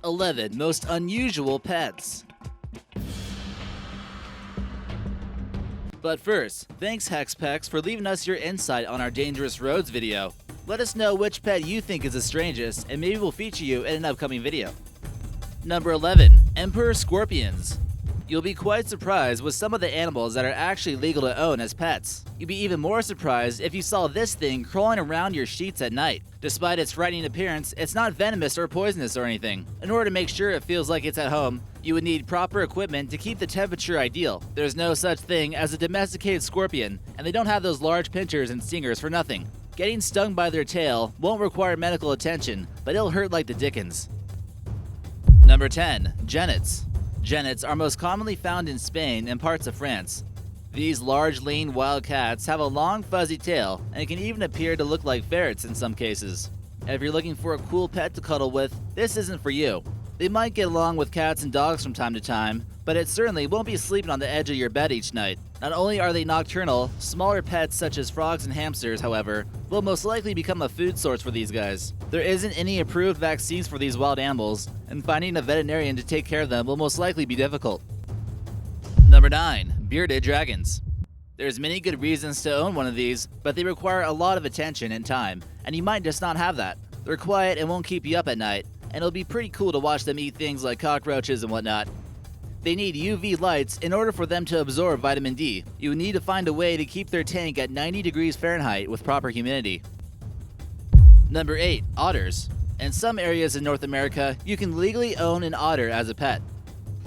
11 Most Unusual Pets. But first, thanks Hexpex for leaving us your insight on our Dangerous Roads video. Let us know which pet you think is the strangest, and maybe we'll feature you in an upcoming video. Number 11. Emperor Scorpions. You'll be quite surprised with some of the animals that are actually legal to own as pets. You'd be even more surprised if you saw this thing crawling around your sheets at night. Despite its frightening appearance, it's not venomous or poisonous or anything. In order to make sure it feels like it's at home, you would need proper equipment to keep the temperature ideal. There's no such thing as a domesticated scorpion, and they don't have those large pinchers and stingers for nothing. Getting stung by their tail won't require medical attention, but it'll hurt like the dickens. Number 10. Genets. Genets are most commonly found in Spain and parts of France. These large, lean wild cats have a long, fuzzy tail, and can even appear to look like ferrets in some cases. And if you're looking for a cool pet to cuddle with, this isn't for you. They might get along with cats and dogs from time to time, but it certainly won't be sleeping on the edge of your bed each night. Not only are they nocturnal, smaller pets such as frogs and hamsters, however, will most likely become a food source for these guys. There isn't any approved vaccines for these wild animals, and finding a veterinarian to take care of them will most likely be difficult. Number 9. Bearded dragons. There's many good reasons to own one of these, but they require a lot of attention and time, and you might just not have that. They're quiet and won't keep you up at night, and it'll be pretty cool to watch them eat things like cockroaches and whatnot. They need UV lights in order for them to absorb vitamin D. You need to find a way to keep their tank at 90 degrees Fahrenheit with proper humidity. Number 8. Otters. In some areas in North America, you can legally own an otter as a pet.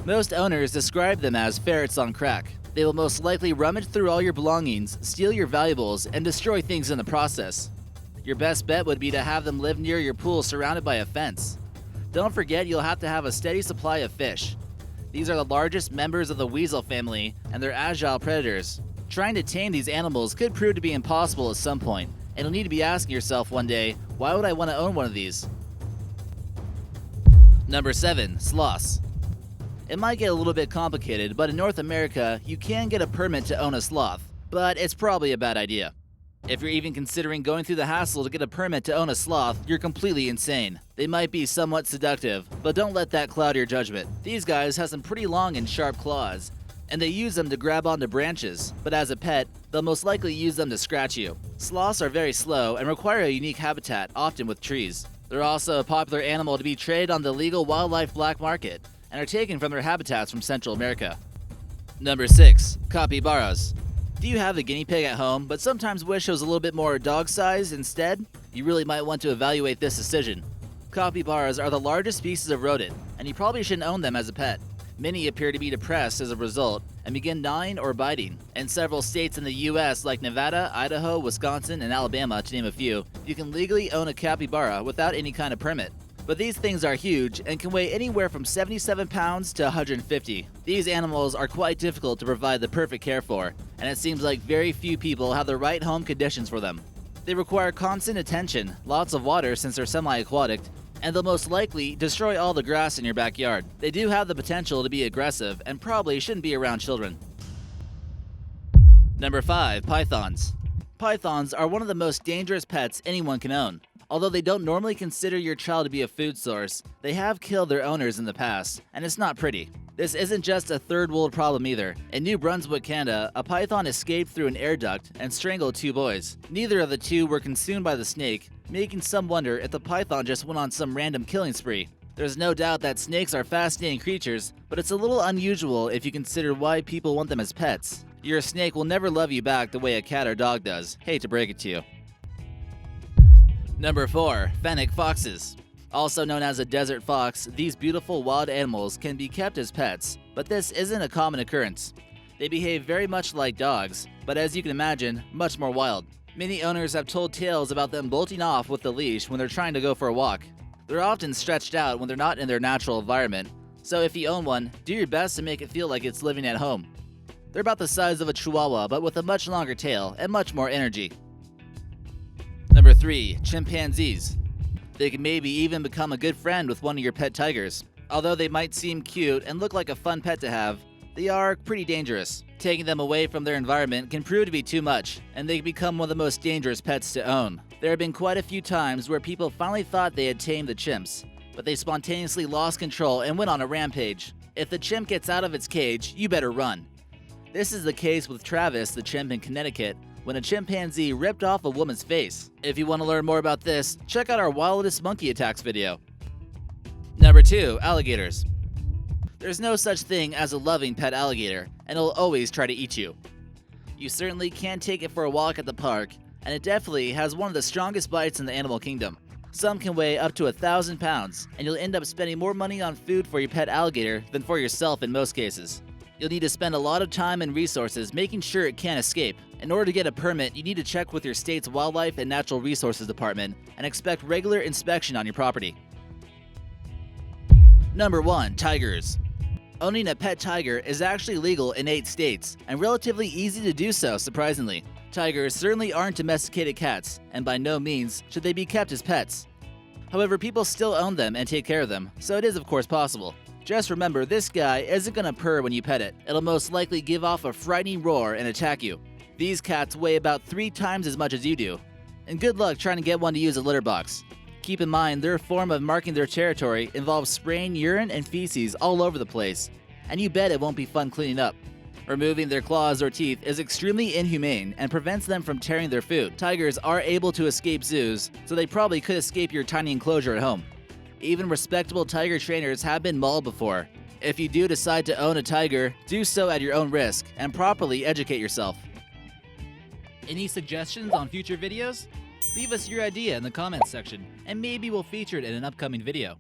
Most owners describe them as ferrets on crack. They will most likely rummage through all your belongings, steal your valuables, and destroy things in the process. Your best bet would be to have them live near your pool surrounded by a fence. Don't forget you'll have to have a steady supply of fish. These are the largest members of the weasel family, and they're agile predators. Trying to tame these animals could prove to be impossible at some point, and you'll need to be asking yourself one day, why would I want to own one of these? Number 7. Sloths. It might get a little bit complicated, but in North America, you can get a permit to own a sloth, but it's probably a bad idea. If you're even considering going through the hassle to get a permit to own a sloth, you're completely insane. They might be somewhat seductive, but don't let that cloud your judgment. These guys have some pretty long and sharp claws, and they use them to grab onto branches, but as a pet, they'll most likely use them to scratch you. Sloths are very slow and require a unique habitat, often with trees. They're also a popular animal to be traded on the legal wildlife black market, and are taken from their habitats from Central America. Number 6. Capybaras. Do you have a guinea pig at home, but sometimes wish it was a little bit more dog size instead? You really might want to evaluate this decision. Capybaras are the largest species of rodent, and you probably shouldn't own them as a pet. Many appear to be depressed as a result and begin gnawing or biting. In several states in the US like Nevada, Idaho, Wisconsin, and Alabama, to name a few, you can legally own a capybara without any kind of permit. But these things are huge and can weigh anywhere from 77 pounds to 150. These animals are quite difficult to provide the perfect care for, and it seems like very few people have the right home conditions for them. They require constant attention, lots of water since they're semi-aquatic, and they'll most likely destroy all the grass in your backyard. They do have the potential to be aggressive and probably shouldn't be around children. Number 5. Pythons. Pythons are one of the most dangerous pets anyone can own. Although they don't normally consider your child to be a food source, they have killed their owners in the past, and it's not pretty. This isn't just a third world problem either. In New Brunswick, Canada, a python escaped through an air duct and strangled 2 boys. Neither of the 2 were consumed by the snake, making some wonder if the python just went on some random killing spree. There's no doubt that snakes are fascinating creatures, but it's a little unusual if you consider why people want them as pets. Your snake will never love you back the way a cat or dog does. Hate to break it to you. Number 4. Fennec Foxes. Also known as a desert fox, these beautiful wild animals can be kept as pets, but this isn't a common occurrence. They behave very much like dogs, but as you can imagine, much more wild. Many owners have told tales about them bolting off with the leash when they're trying to go for a walk. They're often stretched out when they're not in their natural environment, so if you own one, do your best to make it feel like it's living at home. They're about the size of a chihuahua, but with a much longer tail and much more energy. Number 3. Chimpanzees. They can maybe even become a good friend with one of your pet tigers. Although they might seem cute and look like a fun pet to have, they are pretty dangerous. Taking them away from their environment can prove to be too much, and they can become one of the most dangerous pets to own. There have been quite a few times where people finally thought they had tamed the chimps, but they spontaneously lost control and went on a rampage. If the chimp gets out of its cage, you better run. This is the case with Travis the chimp in Connecticut when a chimpanzee ripped off a woman's face. If you want to learn more about this, check out our wildest monkey attacks video. Number 2. Alligators. There's no such thing as a loving pet alligator, and it'll always try to eat you. You certainly can take it for a walk at the park, and it definitely has one of the strongest bites in the animal kingdom. Some can weigh up to 1,000 pounds, and you'll end up spending more money on food for your pet alligator than for yourself in most cases. You'll need to spend a lot of time and resources making sure it can't escape. In order to get a permit, you need to check with your state's Wildlife and Natural Resources Department and expect regular inspection on your property. Number 1. Tigers. Owning a pet tiger is actually legal in 8 states, and relatively easy to do so, surprisingly. Tigers certainly aren't domesticated cats, and by no means should they be kept as pets. However, people still own them and take care of them, so it is of course possible. Just remember, this guy isn't gonna purr when you pet it. It'll most likely give off a frightening roar and attack you. These cats weigh about 3 times as much as you do. And good luck trying to get one to use a litter box. Keep in mind, their form of marking their territory involves spraying urine and feces all over the place, and you bet it won't be fun cleaning up. Removing their claws or teeth is extremely inhumane and prevents them from tearing their food. Tigers are able to escape zoos, so they probably could escape your tiny enclosure at home. Even respectable tiger trainers have been mauled before. If you do decide to own a tiger, do so at your own risk and properly educate yourself. Any suggestions on future videos? Leave us your idea in the comments section, and maybe we'll feature it in an upcoming video.